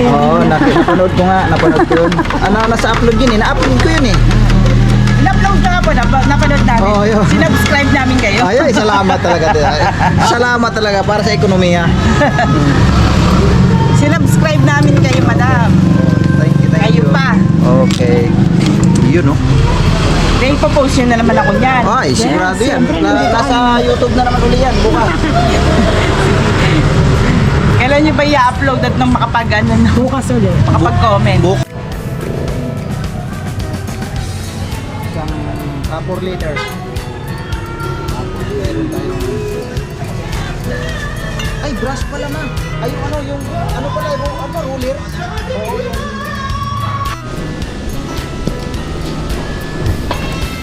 Oo, napanood ko nga, napanood ko yun. Ano, nasa upload yun eh, na-upload ko yun eh. In-upload na nga po, napanood namin. Oo, yun. Sinubscribe namin kayo. Ay, salamat talaga. Salamat talaga para sa ekonomiya. Sinubscribe namin kayo, madam. Thank you, thank Kayo you. pa. Okay. Yun no. Dahil ipopost nyo na naman ako niyan. Ay, sigurado yan. siyempre, Nasa YouTube na naman uli yan, bukas. Kailan nyo ba i-upload at nang makapag-ano na? Bukas ulit. Makapag-comment. Isang 4 liter. Meron tayong... Ay, brush pala ma. Ay, yung ano pala, ruler. Oo, yung...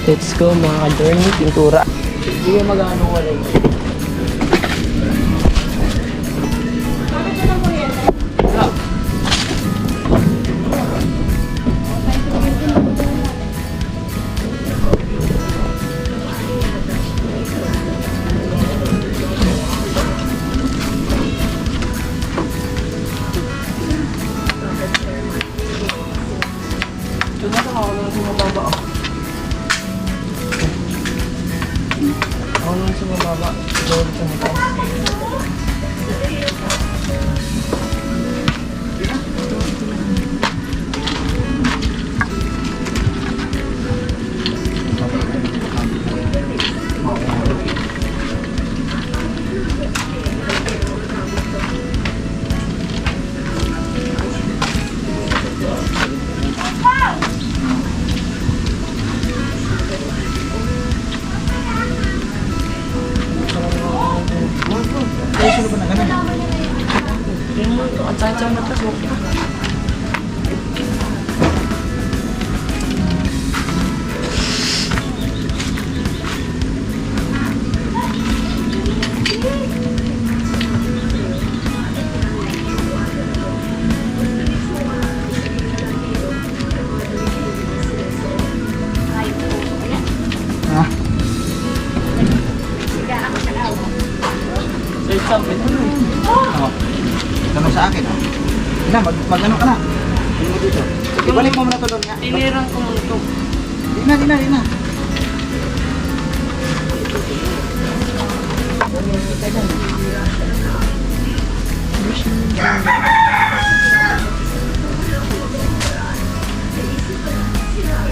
Let's go mga journey, pintura. Hindi ko mag-ano wala yun. Tanong sa akin, na, mag-ano ka na. Ano mo dito? Sige, balik mo muna to doon nga. Tinirang ko muna ito. Di na.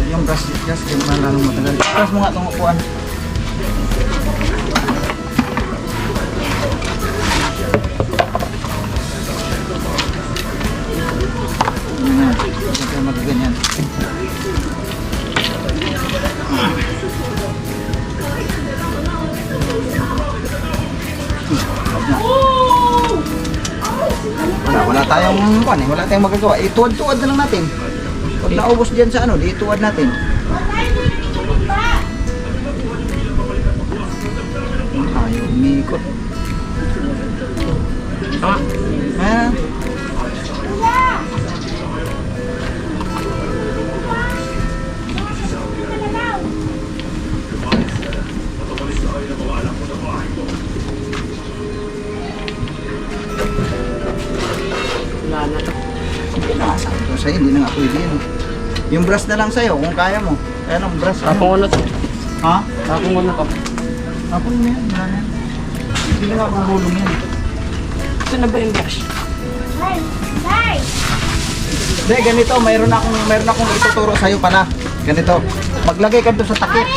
Yung brush, just yung malalong matagal. Brush mo nga itong upuan. Huwag magaganyan. Wala tayong kuan eh, wala tayong magagawa. Ituwad-tuwad na lang natin. Pag naubos diyan sa ano, ituwad natin. Ayaw umikot. Ah. Sabi ko sa'yo, hindi na nga pwede yun. Yung brush na lang sa'yo, kung kaya mo. Kaya nang brush. Ako ano to? Ha? Ako ano to? Ako na yan, wala na yan. Hindi na nga mahulong yan. Ito na ba yung brush? Hindi, ganito, mayroon akong ituturo sa'yo pala. Ganito, maglagay ka doon sa takip.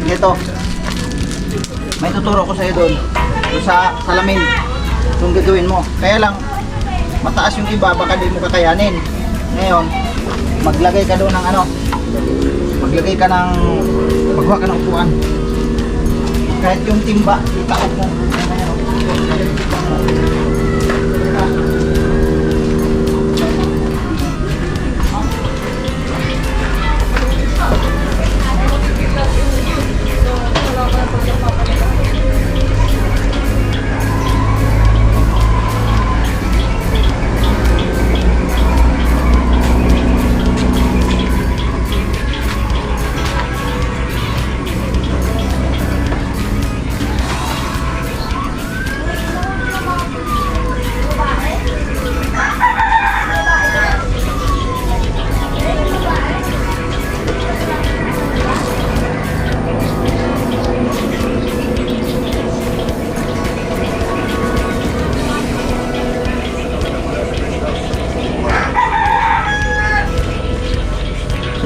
Ganito. May tuturo ko sa'yo doon. Doon sa salamin. Itong gagawin mo. Kaya lang, mataas yung iba, baka di mo kakayanin. Ngayon, maglagay ka doon ng ano, magkuha ka ng upuan. Kahit yung timba, itaok mo.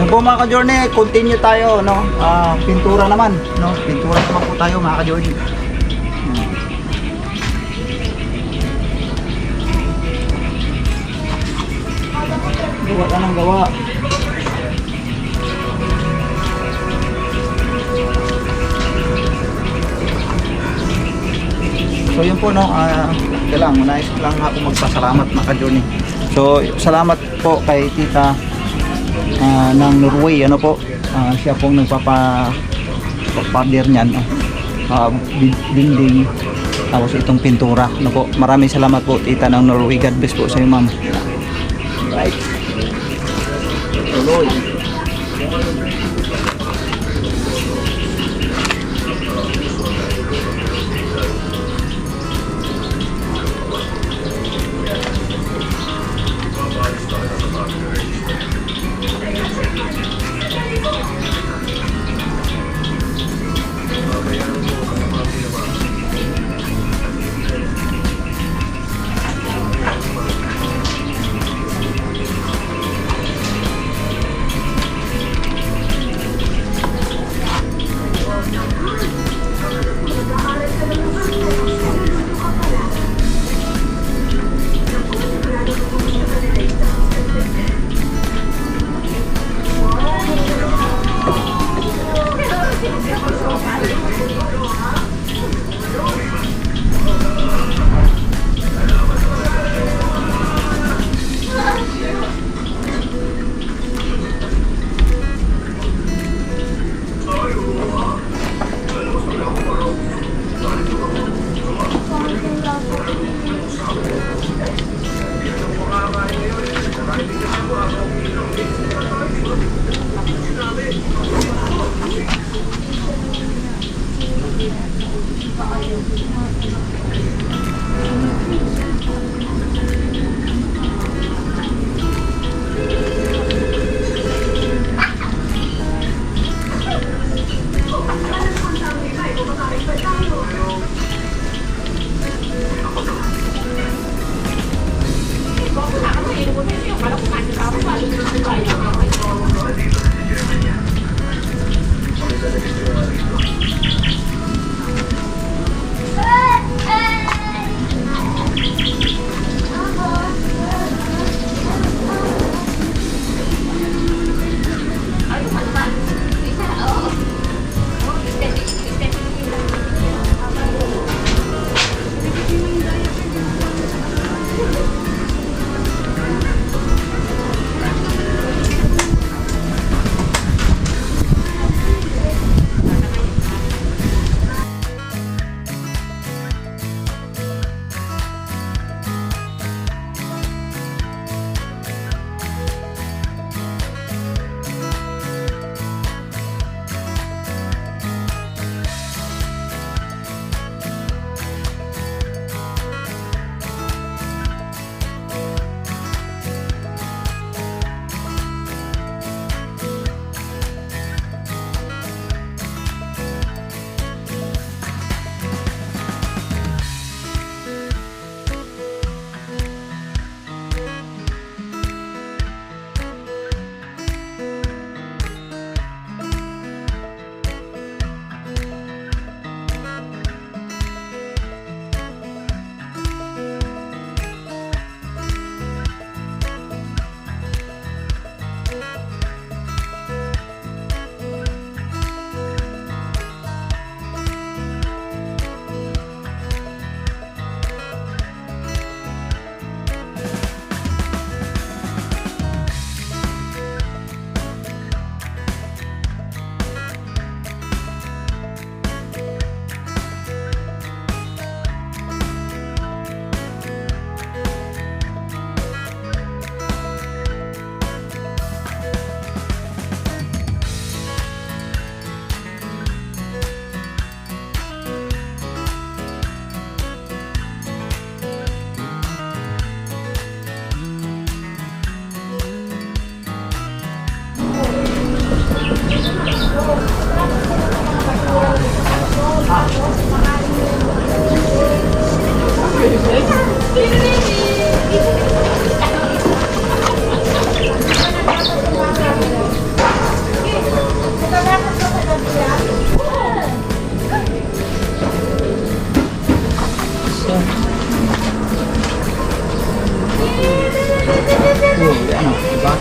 Yun po mga ka-journey, continue tayo, no? Pintura naman, no? Pintura naman po tayo mga ka-journey. Gawa ka ng gawa. So yun po, no, kailangan nais lang ako magpasalamat mga ka-journey. So salamat po kay tita ng Norway, ano po, siya pong nagpapa-partner niyan, dinding, tapos itong pintura, ano po. Maraming salamat po tita ng Norway. God bless po sa iyo, ma'am. Right. Tuloy.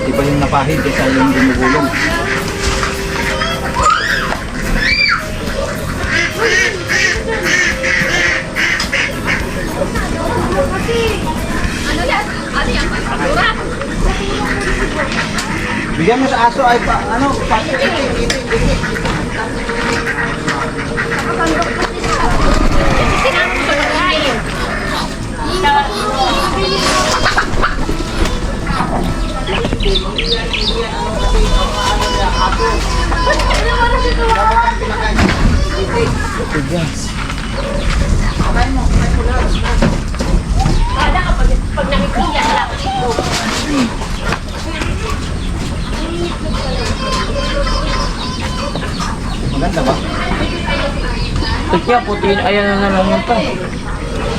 Iba yung napahid kaysa yung gumugulong. Bigyan mo sa aso ay pa, ano, pa, maganda ba? Kaya puti, ayan na naman yun pa.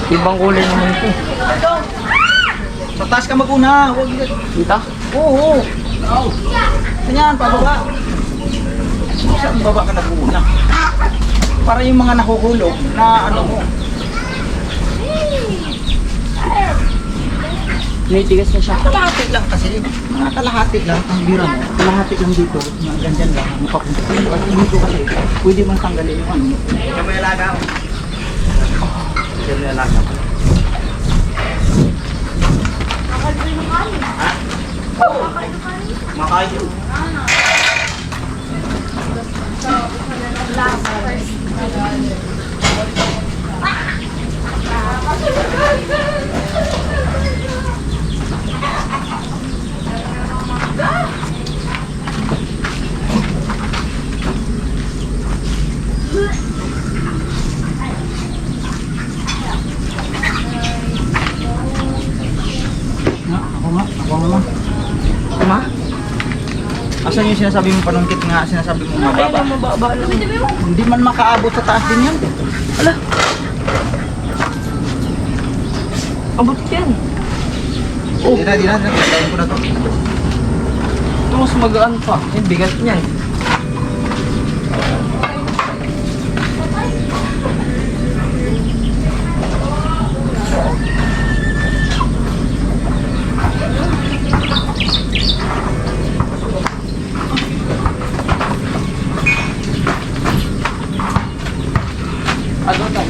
Ibang kulay naman ito. Sa taas ka mag-una, huwag yun. Kita? Oo. Ganyan, pababa. Saan baba ka nag-uuna? Para yung mga nakukulog na ano mo. Tinitigas na siya. Kalahati lang kasi. Mga kalahati lang. Ang bira mo. Kalahati lang dito. Mga ganyan lang. Mapapunta. Pag dito kasi, pwede mong tanggalin yung ano. Ikaw may alaga ako. Ikaw may alaga ako. Ha? Oo. Makain yun. Ako nga. Ma? Asan yung sinasabi mo panungkit nga, sinasabi mo mababa? Ayun, mababa lang. Hindi man makaabot sa taas din yan. Ala. Abot yan. Oh. Di na. Tatayin ko na to. Ito mas magaan pa. Yung bigat niyan. Agotan.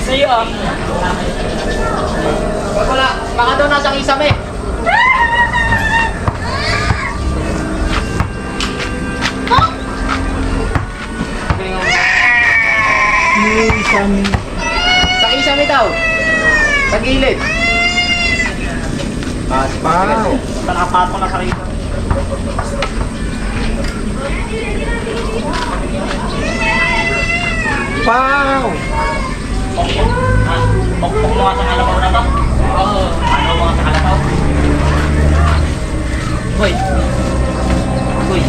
Sa'yo ah. Wala, baka daw nasa kisame. Sa kisame daw. Sa gilid. Paspaw. Nakapat ko na sa rito. Wow! Pokpok mo nga sa kalabaw na to. Oo. Ano mo nga sa kalabaw? Hoy. Hoy.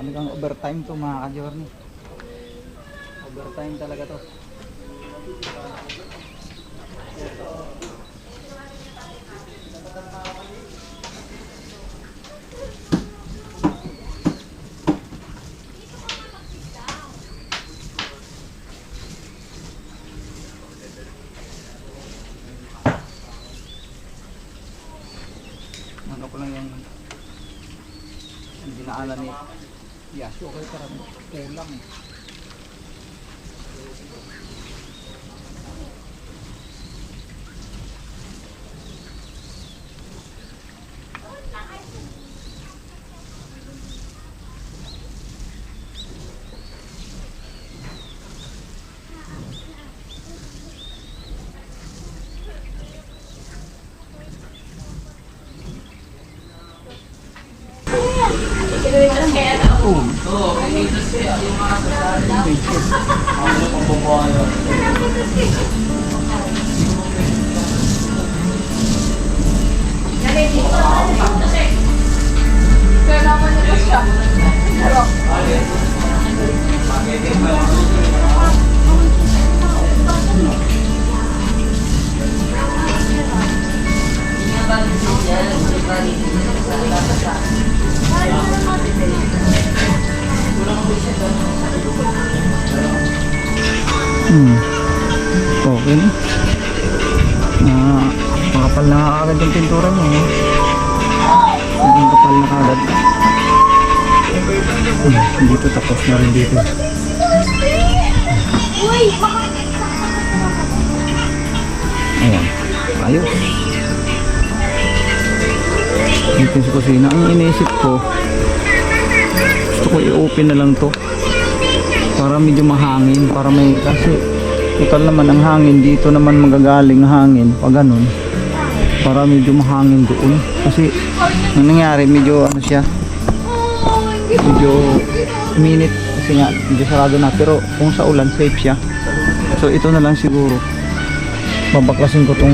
Talagang overtime to mga ka-journey. Overtime talaga to. Ano ko lang yung dinaanan ni Yasho, okay para kulang. Oo. Okay na. Makapal na agad yung pintura mo. Ang kapal na agad. Dito tapos na rin dito. Ayan. Ayos. Dito sa kusina. Ang iniisip ko, gusto ko i-open na lang to para medyo mahangin, para may, kasi total naman ang hangin dito naman magagaling hangin pag ganun, para medyo mahangin doon. Kasi ang nangyari medyo ano siya, medyo minute kasi nga medyo sarado na, pero kung sa ulan safe siya. So ito na lang siguro, babaklasin ko tong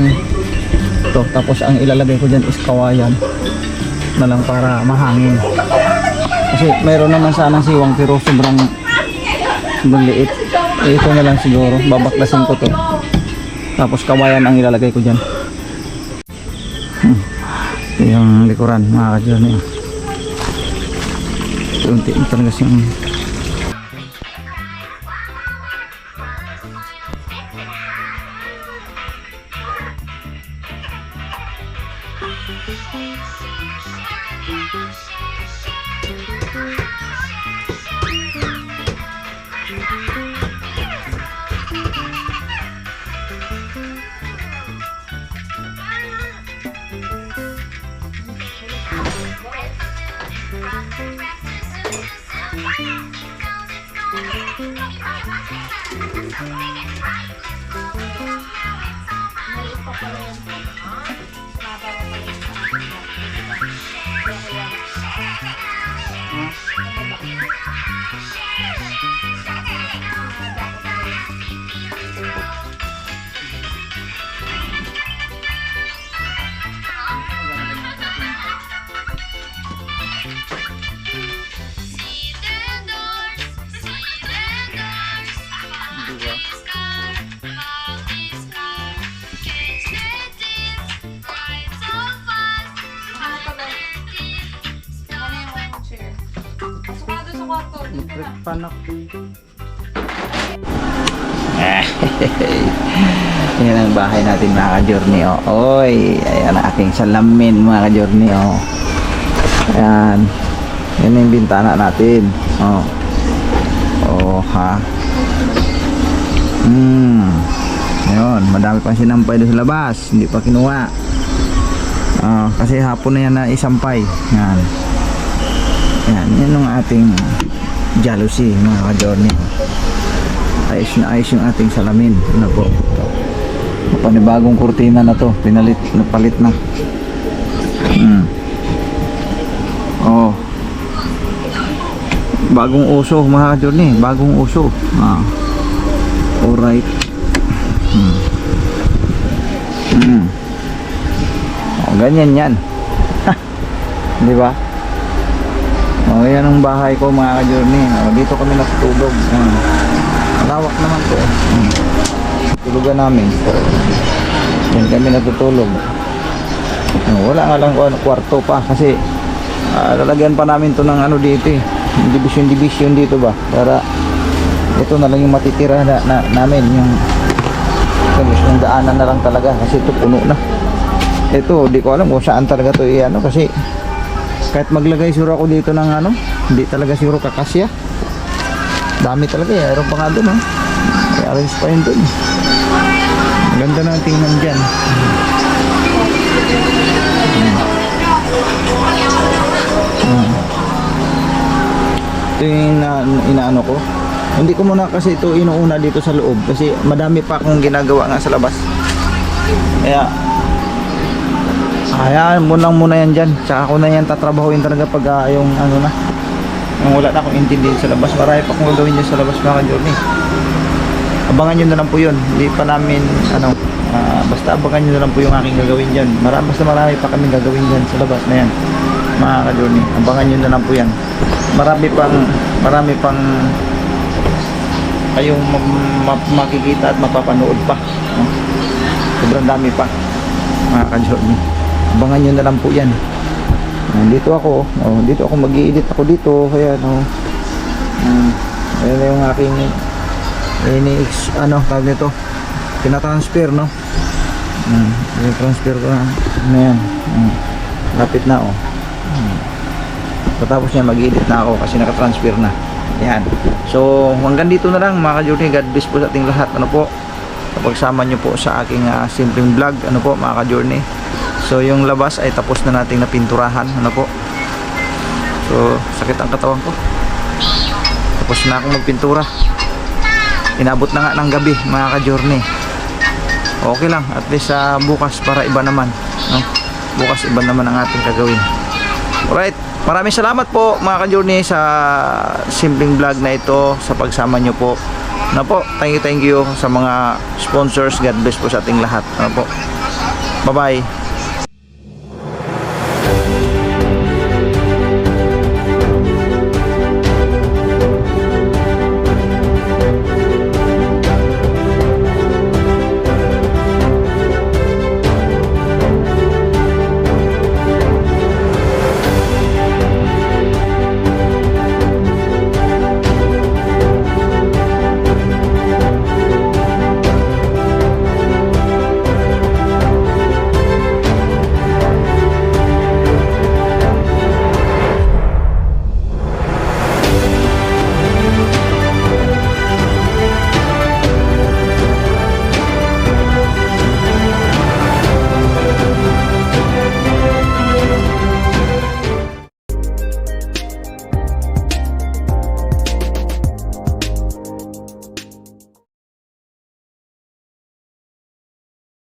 ito, tapos ang ilalagay ko dyan is kawayan na lang para mahangin. Kasi mayroon naman sanang siwang pero sobrang liit. Ito na lang siguro, babaklasin ko to, tapos kawayan ang ilalagay ko dyan. Ito yung likuran mga ka-journey. Unti talaga siyang panak. Yan ang bahay natin mga ka-journey. Oy, ayan ang aking salamin mga ka-journey. Ayan. Yan yung bintana natin. Ha. Ayun, madami pang sinampay doon sa labas, hindi pa kinuha. Kasi hapon na yan na isampay. Yan. Yan yung ating jealousy mga ka-journey. Ayos na ayos yung ating salamin. Ano po? Panibagong kurtina na to, napalit na. Bagong uso mga ka-journey, bagong uso. Alright. Ganyan yan. Di ba? Yan ang bahay ko mga ka-journey. Dito kami natutulog. Lawak naman to. Tulugan namin. Yan kami natutulog. Wala nga lang kwarto pa kasi lalagyan pa namin to ng ano dito eh. Division dito ba? Para ito na lang yung matitira namin, yung daanan na lang talaga kasi ito puno na. Ito, di ko alam kung saan talaga to kasi kahit maglagay siguro ako dito ng hindi talaga siguro kakasya. Dami talaga eh. Mayroon pa nga doon i-arrange pa yun doon. Ganda na tingnan dyan. Ito yung inaano ko. Hindi ko muna kasi ito inuuna dito sa loob kasi madami pa akong ginagawa nga sa labas. Kaya hayaan mo lang muna yan dyan. Tsaka ako na yan tatrabahuin talaga pag yung nung wala na akong intindihin sa labas. Marami pa akong gagawin dyan sa labas mga ka-journey. Abangan nyo na lang po yun. Hindi pa namin basta abangan nyo na lang po yung aking gagawin dyan. Basta marami pa kami gagawin dyan sa labas na yan mga ka-journey. Abangan nyo na lang po yan. Marami pang kayong makikita at mapapanood pa, no? Sobrang dami pa mga ka-journey. Abangan nyo na lang po yan. Dito ako mag-i-edit ako dito, kaya no, ayan yung aking tawag nito, pinatransfer, no. Transfer ko na yan. Lapit na tapos niya mag-edit na ako kasi naka-transfer na yan. So hanggang dito na lang mga ka-journey. God bless po sa ating lahat, ano po, pagsama nyo po sa aking simpleng vlog, ano po mga ka-journey. So yung labas ay tapos na nating napinturahan, ano po. So sakit ang katawan ko, tapos na akong magpintura. Inabot na nga ng gabi mga ka-journey. Okay lang, at least bukas para iba naman, no? Bukas iba naman ang ating gagawin. Alright, maraming salamat po mga ka-journey sa simpleng vlog na ito, sa pagsama nyo po, ano po. Thank you sa mga sponsors. God bless po sa ating lahat, ano po. Bye bye.